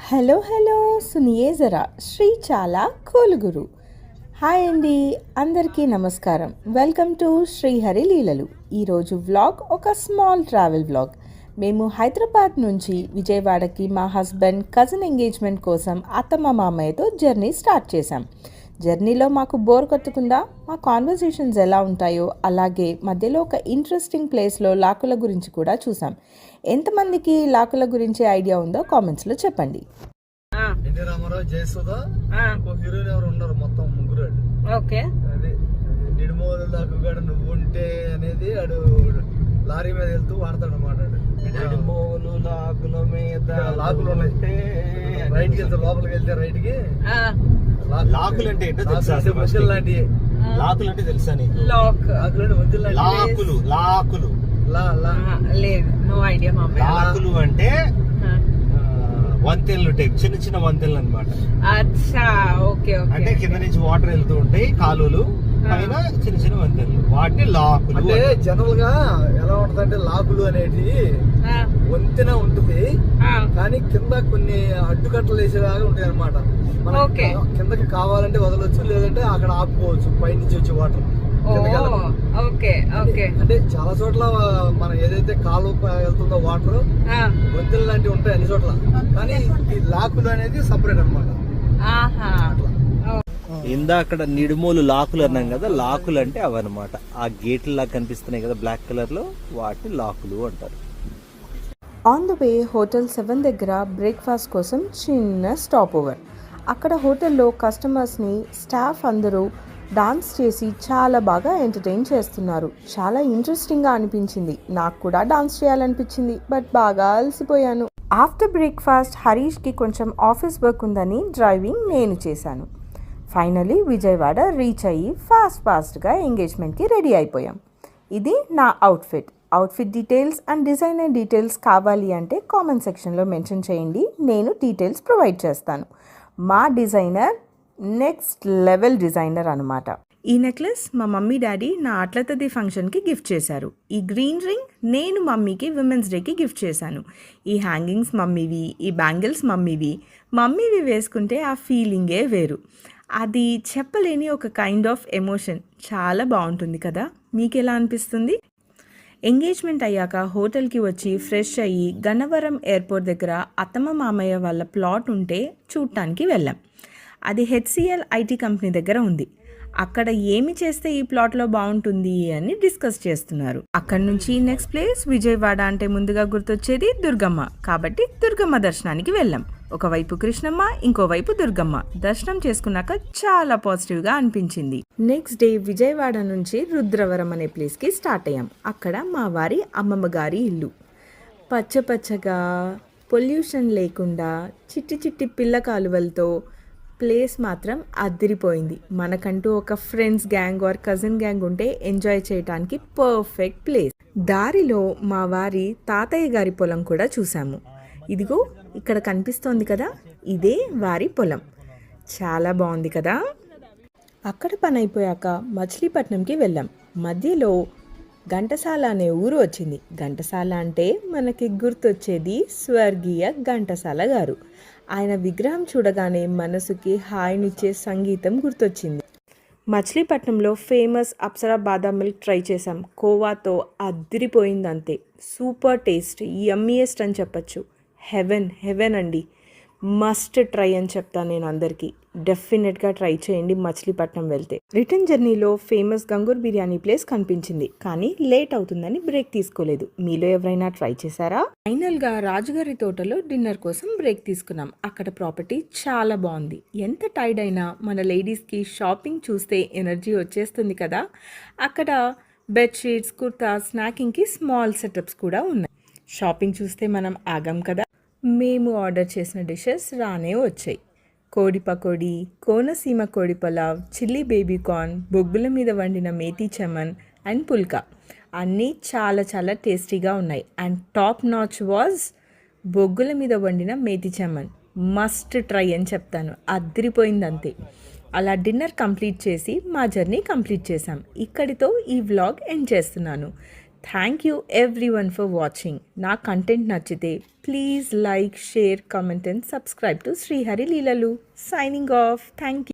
Hello hello సునియే జరా శ్రీ చాలా కోలుగురు. Hi అండి, అందరికీ నమస్కారం. వెల్కమ్ టు శ్రీహరి లీలలు. ఈరోజు వ్లాగ్ ఒక స్మాల్ ట్రావెల్ వ్లాగ్. మేము హైదరాబాద్ నుంచి విజయవాడకి మా హస్బెండ్ కజిన్ ఎంగేజ్మెంట్ కోసం అత్తమ్మ మామయ్యతో జర్నీ స్టార్ట్ చేశాం. జర్నీలో మాకు బోర్ కొట్టకుండా మా కాన్వర్సేషన్స్ ఎలా ఉంటాయో అలాగే మధ్యలో ఒక ఇంట్రెస్టింగ్ ప్లేస్లో లాకుల గురించి కూడా చూసాం. ఎంతమందికి లాకుల గురించి ఐడియా ఉందో కామెంట్స్లో చెప్పండి. ఎన్టీ రామారావు, జయసుధ, హీరోయిన్ ఎవరు ఉండరు, మొత్తం ముగ్గురు. ఓకే, అది నిడుమోలు లాకుగాడు నువ్వు ఉంటే అనేది ఆడు లారీ మీద వెళ్తూ వాడతాడు అన్నమాట. నిడుమోలు లాకుల మీద లాకులు ఉన్నాయి, రైట్ కి వెళ్తే లోపలికి వెళ్తే రైట్ కి లాకులు అంటే ఏంటో తెలుసా? మధ్యలో లాంటి లాకులు అంటే తెలుసా నీకు? లాకులు మధ్యలో లాకులు లాకులు లేదు, నో ఐడియా. లాకులు అంటే వంతెనలు ఉంటాయి, చిన్న చిన్న వంతెనలు అనమాట. అంటే కింద నుంచి వాటర్ వెళ్తూ ఉంటాయి, కాలువలు పైన చిన్న చిన్న వంతెనలు, వాటిని లాకులు. అంటే జనరల్ గా ఎలా ఉంటదంటే లాకులు అనేది వంతెన ఉంటుంది, కానీ కింద కొన్ని అడ్డుకట్టలు వేసేలాగా ఉంటాయి అనమాట. మనం కిందకి కావాలంటే వదలొచ్చు, లేదంటే అక్కడ ఆపుకోవచ్చు పైనుంచి వచ్చే వాటర్. అంటే చాలా చోట్ల మనం ఏదైతే కాలువ వెళ్తుందో వాటర్ వంతెనలు లాంటివి ఉంటాయి అన్ని చోట్ల, కానీ ఈ లాకులు అనేది సపరేట్ అనమాట. అక్కడ నిడుమోలు లాకులు అన్నాం కదా, లాకులు అంటే అవన్నమాట. ఆ గేట్లు లాగా కనిపిస్తున్నాయి కదా బ్లాక్ కలర్ లో, వాటిని లాకులు అంటారు. ఆన్ ద వే హోటల్ 7 దగ్గర బ్రేక్ఫాస్ట్ కోసం చిన్న స్టాప్ ఓవర్. అక్కడ హోటల్లో కస్టమర్స్ని స్టాఫ్ అందరూ డాన్స్ చేసి చాలా బాగా ఎంటర్టైన్ చేస్తున్నారు. చాలా ఇంట్రెస్టింగ్గా అనిపించింది. నాకు కూడా డాన్స్ చేయాలనిపించింది, బట్ బాగా అలసిపోయాను. ఆఫ్టర్ బ్రేక్ఫాస్ట్ హరీష్కి కొంచెం ఆఫీస్ వర్క్ ఉందని డ్రైవింగ్ నేను చేశాను. ఫైనలీ విజయవాడ రీచ్ అయ్యి ఫాస్ట్గా ఎంగేజ్మెంట్కి రెడీ అయిపోయాం. ఇది నా outfit details and designer details కావాలి అంటే కామెంట్ సెక్షన్లో మెన్షన్ చేయండి, నేను డీటెయిల్స్ ప్రొవైడ్ చేస్తాను. మా డిజైనర్ నెక్స్ట్ లెవెల్ డిజైనర్ అనమాట. ఈ నెక్లెస్ మా మమ్మీ డాడీ నా అట్లతది ఫంక్షన్కి గిఫ్ట్ చేశారు. ఈ గ్రీన్ రింగ్ నేను మమ్మీకి విమెన్స్ డేకి గిఫ్ట్ చేశాను. ఈ హ్యాంగింగ్స్ మమ్మీవి, ఈ బ్యాంగిల్స్ మమ్మీవి వేసుకుంటే ఆ ఫీలింగే వేరు. అది చెప్పలేని ఒక కైండ్ ఆఫ్ ఎమోషన్. చాలా బాగుంటుంది కదా, మీకు ఎలా అనిపిస్తుంది? ఎంగేజ్మెంట్ అయ్యాక హోటల్కి వచ్చి ఫ్రెష్ అయ్యి గన్నవరం ఎయిర్పోర్ట్ దగ్గర అత్తమ్మ మామయ్య వాళ్ళ ప్లాట్ ఉంటే చూడటానికి వెళ్ళాం. అది HCL IT కంపెనీ దగ్గర ఉంది. అక్కడ ఏమి చేస్తే ఈ ప్లాట్లో బాగుంటుంది అని డిస్కస్ చేస్తున్నారు. అక్కడి నుంచి నెక్స్ట్ ప్లేస్ విజయవాడ అంటే ముందుగా గుర్తొచ్చేది దుర్గమ్మ, కాబట్టి దుర్గమ్మ దర్శనానికి వెళ్ళాం. ఒకవైపు కృష్ణమ్మ, ఇంకోవైపు దుర్గమ్మ. దర్శనం చేసుకున్నాక చాలా పాజిటివ్గా అనిపించింది. నెక్స్ట్ డే విజయవాడ నుంచి రుద్రవరం అనే ప్లేస్కి స్టార్ట్ అయ్యాం. అక్కడ మా వారి అమ్మమ్మ గారి ఇల్లు. పచ్చగా పొల్యూషన్ లేకుండా చిట్టి పిల్ల కాలువలతో ప్లేస్ మాత్రం అదిరిపోయింది. మనకంటూ ఒక friends gang or cousin gang ఉంటే ఎంజాయ్ చేయడానికి పర్ఫెక్ట్ ప్లేస్. దారిలో మా వారి తాతయ్య గారి పొలం కూడా చూసాము. ఇదిగో ఇక్కడ కనిపిస్తోంది కదా, ఇదే వారి పొలం. చాలా బాగుంది కదా. అక్కడ పని అయిపోయాక మచిలీపట్నంకి వెళ్ళాం. మధ్యలో ఘంటసాల అనే ఊరు వచ్చింది. ఘంటసాల అంటే మనకి గుర్తొచ్చేది స్వర్గీయ ఘంటసాల గారు. ఆయన విగ్రహం చూడగానే మనసుకి హాయినిచ్చే సంగీతం గుర్తొచ్చింది. మచిలీపట్నంలో ఫేమస్ అప్సరా బాదాం మిల్క్ ట్రై చేసాం. కోవాతో అదిరిపోయింది అంతే. సూపర్ టేస్ట్, యమ్మీయెస్ట్ అని చెప్పచ్చు. హెవెన్ అండి. మస్ట్ ట్రై అని చెప్తాను నేను అందరికీ. డెఫినెట్గా ట్రై చేయండి మచిలీపట్నం వెళ్తే. రిటర్న్ జర్నీలో ఫేమస్ గంగూర్ బిర్యానీ ప్లేస్ కనిపించింది, కానీ లేట్ అవుతుందని బ్రేక్ తీసుకోలేదు. మీలో ఎవరైనా ట్రై చేశారా? ఫైనల్గా రాజుగారి తోటలో డిన్నర్ కోసం బ్రేక్ తీసుకున్నాం. అక్కడ ప్రాపర్టీ చాలా బాగుంది. ఎంత టైర్డ్ అయినా మన లేడీస్కి షాపింగ్ చూస్తే ఎనర్జీ వచ్చేస్తుంది కదా. అక్కడ బెడ్షీట్స్, కుర్తా, స్నాకింగ్కి స్మాల్ సెటప్స్ కూడా ఉన్నాయి. షాపింగ్ చూస్తే మనం ఆగం కదా. మేము ఆర్డర్ చేసిన డిషెస్ రానే వచ్చాయి. కోడి పకోడీ, కోనసీమ కోడి పలావ్, చిల్లీ బేబీ కార్న్, బొగ్గుల మీద వండిన మేతి చమన్ అండ్ పుల్కా అన్నీ చాలా టేస్టీగా ఉన్నాయి. అండ్ టాప్ నాచ్ వాజ్ బొగ్గుల మీద వండిన మేతి చమన్. మస్ట్ ట్రై అని చెప్తాను, అదిరిపోయింది అంతే. అలా డిన్నర్ కంప్లీట్ చేసి మా జర్నీ కంప్లీట్ చేశాం. ఇక్కడితో ఈ వ్లాగ్ ఎండ్ చేస్తున్నాను. Thank you everyone for watching. నా కంటెంట్ నచ్చితే please like, share, comment and subscribe to Srihari లీలలు. Signing off. Thank you.